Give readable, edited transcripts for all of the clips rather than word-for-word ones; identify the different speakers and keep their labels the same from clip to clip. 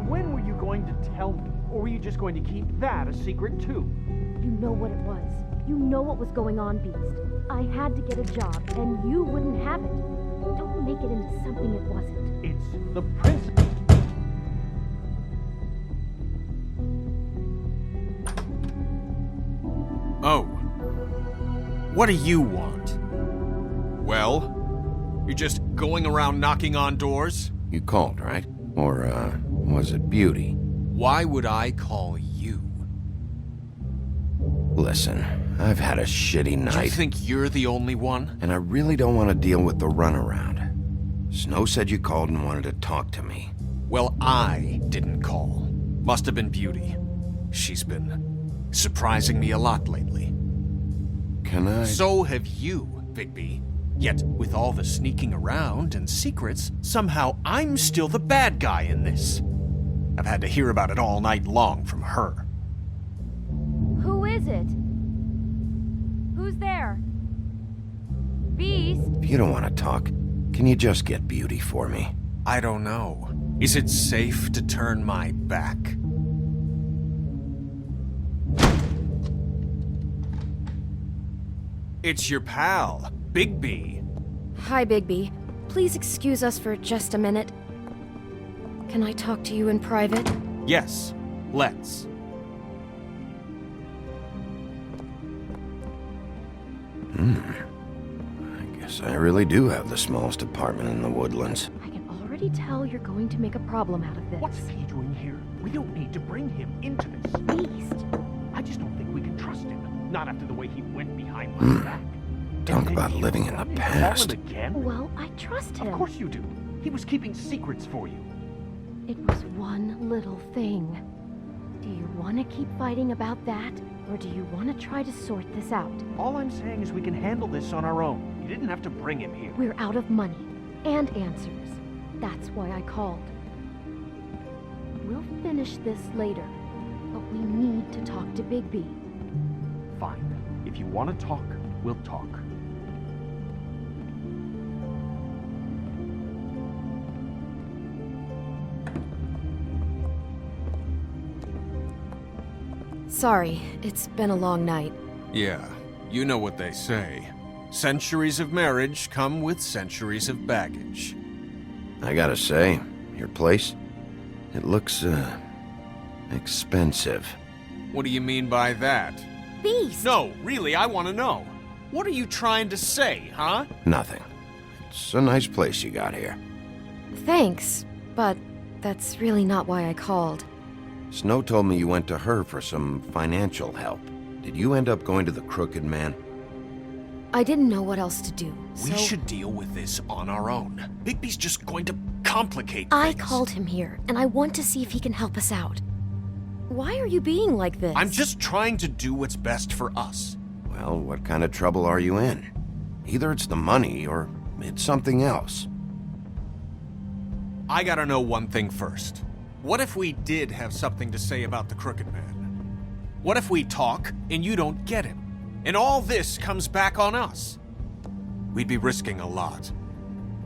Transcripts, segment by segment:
Speaker 1: When were you going to tell me? Or were you just going to keep that a secret too?
Speaker 2: You know what it was. You know what was going on, Beast. I had to get a job, and you wouldn't have it. Don't make it into something it wasn't.
Speaker 1: It's the principal.
Speaker 3: Oh. What do you want? Well? You're just going around knocking on doors?
Speaker 4: You called, right? Or, was it Beauty?
Speaker 3: Why would I call you?
Speaker 4: Listen, I've had a shitty night.
Speaker 3: You think you're the only one?
Speaker 4: And I really don't want to deal with the runaround. Snow said you called and wanted to talk to me.
Speaker 3: Well, I didn't call. Must have been Beauty. She's been surprising me a lot lately.
Speaker 4: Can I?
Speaker 3: So have you, Bigby. Yet, with all the sneaking around and secrets, somehow I'm still the bad guy in this. I've had to hear about it all night long from her.
Speaker 2: Who is it? Who's there? Beast?
Speaker 4: If you don't want to talk, can you just get Beauty for me?
Speaker 3: I don't know. Is it safe to turn my back? It's your pal, Bigby.
Speaker 2: Hi, Bigby. Please excuse us for just a minute. Can I talk to you in private?
Speaker 3: Yes, let's.
Speaker 4: I guess I really do have the smallest apartment in the Woodlands.
Speaker 2: I can already tell you're going to make a problem out of this.
Speaker 1: What's he doing here? We don't need to bring him into this.
Speaker 2: Beast?
Speaker 1: I just don't think we can trust him. Not after the way he went behind my back.
Speaker 4: Talk about living in the past.
Speaker 1: Again?
Speaker 2: Well, I trust him.
Speaker 1: Of course you do. He was keeping secrets for you.
Speaker 2: It was one little thing. Do you want to keep fighting about that, or do you want to try to sort this out?
Speaker 1: All I'm saying is we can handle this on our own. You didn't have to bring him here.
Speaker 2: We're out of money and answers. That's why I called. We'll finish this later, but we need to talk to Bigby.
Speaker 1: Fine. If you want to talk, we'll talk.
Speaker 2: Sorry, it's been a long night.
Speaker 3: Yeah, you know what they say. Centuries of marriage come with centuries of baggage.
Speaker 4: I gotta say, your place, it looks, expensive.
Speaker 3: What do you mean by that?
Speaker 2: Beast!
Speaker 3: No, really, I want to know. What are you trying to say, huh?
Speaker 4: Nothing. It's a nice place you got here.
Speaker 2: Thanks, but that's really not why I called.
Speaker 4: Snow told me you went to her for some financial help. Did you end up going to the Crooked Man?
Speaker 2: I didn't know what else to do, so...
Speaker 3: We should deal with this on our own. Bigby's just going to complicate
Speaker 2: I
Speaker 3: things.
Speaker 2: called him here, and I want to see if he can help us out. Why are you being like this?
Speaker 3: I'm just trying to do what's best for us.
Speaker 4: Well, what kind of trouble are you in? Either it's the money, or it's something else.
Speaker 3: I gotta know one thing first. What if we did have something to say about the Crooked Man? What if we talk, and you don't get him? And all this comes back on us? We'd be risking a lot.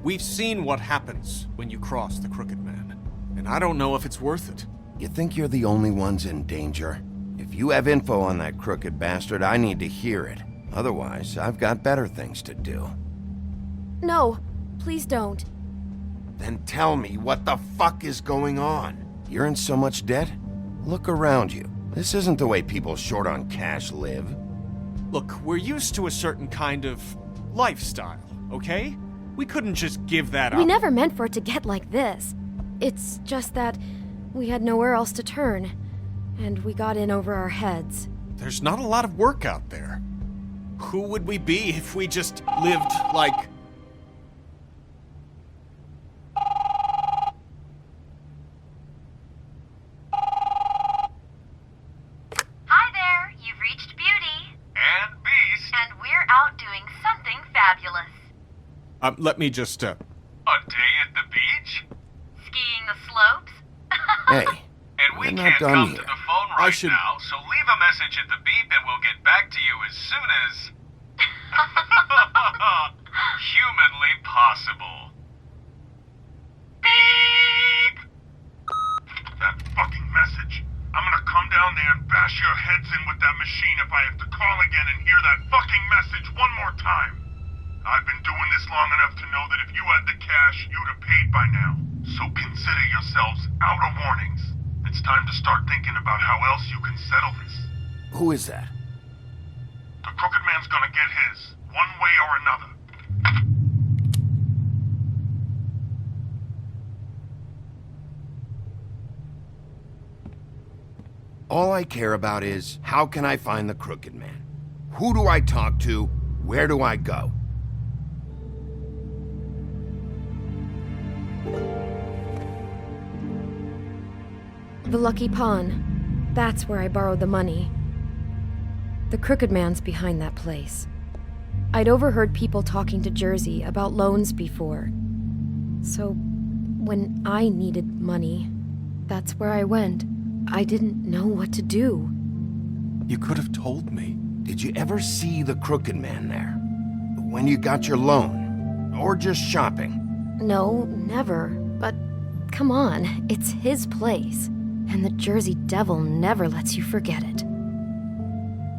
Speaker 3: We've seen what happens when you cross the Crooked Man, and I don't know if it's worth it.
Speaker 4: You think you're the only ones in danger? If you have info on that crooked bastard, I need to hear it. Otherwise, I've got better things to do.
Speaker 2: No, please don't.
Speaker 4: Then tell me what the fuck is going on? You're in so much debt? Look around you. This isn't the way people short on cash live.
Speaker 3: Look, we're used to a certain kind of lifestyle, okay? We couldn't just give that up.
Speaker 2: We never meant for it to get like this. It's just that we had nowhere else to turn, and we got in over our heads.
Speaker 3: There's not a lot of work out there. Who would we be if we just lived like...
Speaker 5: Hi there, you've reached Beauty.
Speaker 6: And Beast.
Speaker 5: And we're out doing something fabulous.
Speaker 3: let me just,
Speaker 6: A day at the beach?
Speaker 5: Skiing the slopes?
Speaker 4: Hey,
Speaker 6: And we
Speaker 4: we're not
Speaker 6: can't
Speaker 4: done
Speaker 6: come
Speaker 4: yet.
Speaker 6: to the phone
Speaker 3: I
Speaker 6: right
Speaker 3: should-
Speaker 6: now, so leave a message at the beep and we'll get back to you as soon as... humanly possible. Beep! That
Speaker 7: bash your heads in with that machine if I have to call again and hear that fucking message one more time. I've been doing this long enough to know that if you had the cash, you'd have paid by now. So consider yourselves out of warnings. It's time to start thinking about how else you can settle this.
Speaker 4: Who is that?
Speaker 7: The Crooked Man's gonna get his, one way or another.
Speaker 4: All I care about is, how can I find the Crooked Man? Who do I talk to? Where do I go?
Speaker 2: The Lucky Pawn. That's where I borrowed the money. The Crooked Man's behind that place. I'd overheard people talking to Jersey about loans before. So, when I needed money, that's where I went. I didn't know what to do.
Speaker 3: You could have told me.
Speaker 4: Did you ever see the Crooked Man there? When you got your loan? Or just shopping?
Speaker 2: No, never. But come on, it's his place. And the Jersey Devil never lets you forget it.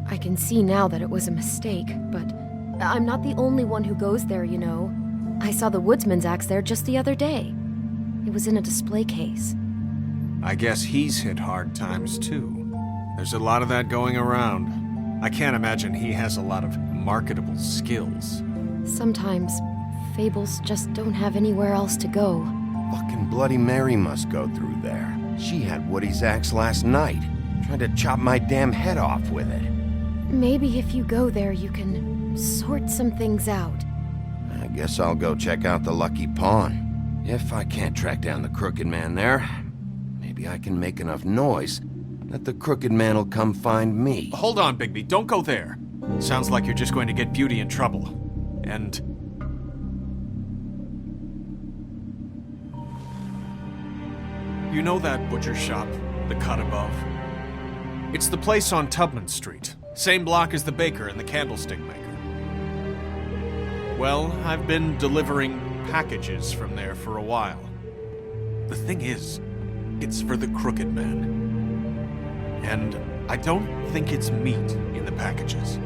Speaker 2: I can see now that it was a mistake, but I'm not the only one who goes there, you know. I saw the Woodsman's axe there just the other day. It was in a display case.
Speaker 3: I guess he's hit hard times too. There's a lot of that going around. I can't imagine he has a lot of marketable skills.
Speaker 2: Sometimes, fables just don't have anywhere else to go.
Speaker 4: Fucking Bloody Mary must go through there. She had Woody's axe last night. Tried to chop my damn head off with it.
Speaker 2: Maybe if you go there, you can sort some things out.
Speaker 4: I guess I'll go check out the Lucky Pawn. If I can't track down the Crooked Man there, maybe I can make enough noise that the Crooked Man will come find me.
Speaker 3: Hold on, Bigby. Don't go there. Sounds like you're just going to get Beauty in trouble. And... you know that butcher shop, the cut above? It's the place on Tubman Street. Same block as the baker and the candlestick maker. Well, I've been delivering packages from there for a while. The thing is, it's for the Crooked Man. And I don't think it's meat in the packages.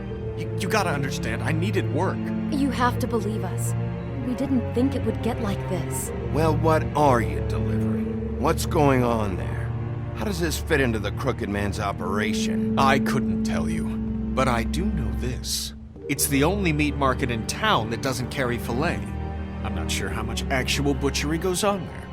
Speaker 3: You gotta understand, I needed work.
Speaker 2: You have to believe us. We didn't think it would get like this.
Speaker 4: Well, what are you delivering? What's going on there? How does this fit into the Crooked Man's operation?
Speaker 3: I couldn't tell you, but I do know this. It's the only meat market in town that doesn't carry filet. I'm not sure how much actual butchery goes on there.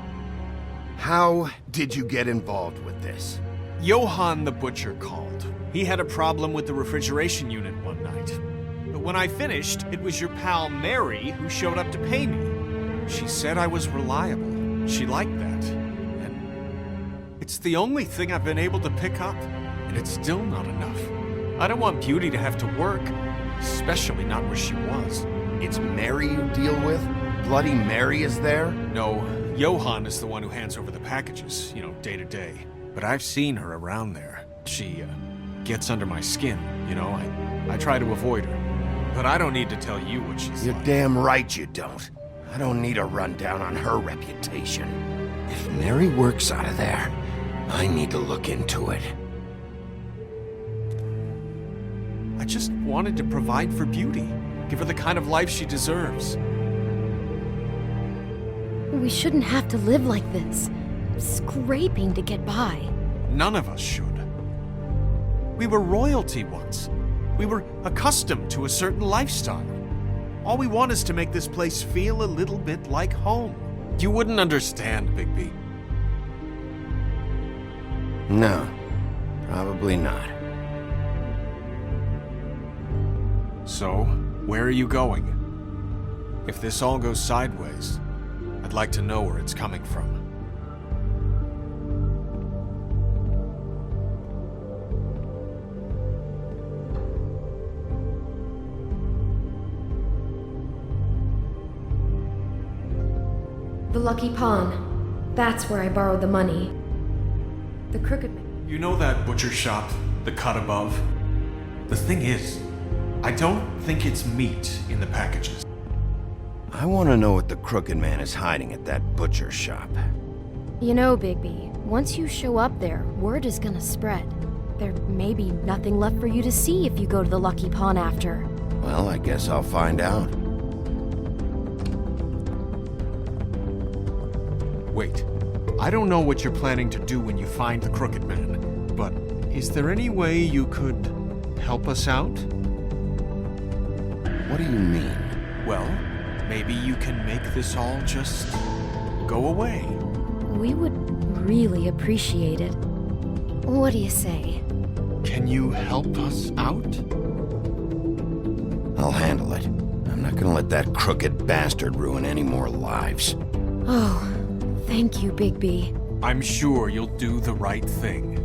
Speaker 4: How did you get involved with this?
Speaker 3: Johann the butcher called. He had a problem with the refrigeration unit one night. But when I finished, it was your pal Mary who showed up to pay me. She said I was reliable. She liked that. And it's the only thing I've been able to pick up, and it's still not enough. I don't want Beauty to have to work, especially not where she was.
Speaker 4: It's Mary you deal with? Bloody Mary is there?
Speaker 3: No, Johann is the one who hands over the packages, day to day. But I've seen her around there. She, gets under my skin, I try to avoid her. But I don't need to tell you what she's
Speaker 4: You're
Speaker 3: like.
Speaker 4: damn right you don't. I don't need a rundown on her reputation. If Mary works out of there, I need to look into it.
Speaker 3: I just wanted to provide for Beauty. Give her the kind of life she deserves.
Speaker 2: We shouldn't have to live like this, scraping to get by.
Speaker 3: None of us should. We were royalty once. We were accustomed to a certain lifestyle. All we want is to make this place feel a little bit like home. You wouldn't understand, Bigby.
Speaker 4: No, probably not.
Speaker 3: So, where are you going? If this all goes sideways, I'd like to know where it's coming from.
Speaker 2: The Lucky Pawn. That's where I borrowed the money. The Crooked Man.
Speaker 3: You know that butcher shop, the cut above? The thing is, I don't think it's meat in the packages.
Speaker 4: I want to know what the Crooked Man is hiding at that butcher shop.
Speaker 2: You know, Bigby, once you show up there, word is gonna spread. there may be nothing left for you to see if you go to the Lucky Pawn after.
Speaker 4: Well, I guess I'll find out.
Speaker 3: Wait. I don't know what you're planning to do when you find the Crooked Man, but is there any way you could help us out?
Speaker 4: What do you mean?
Speaker 3: Well, maybe you can make this all just go away.
Speaker 2: We would really appreciate it. What do you say?
Speaker 3: Can you help us out?
Speaker 4: I'll handle it. I'm not gonna let that crooked bastard ruin any more lives.
Speaker 2: Oh, thank you, Bigby.
Speaker 3: I'm sure you'll do the right thing.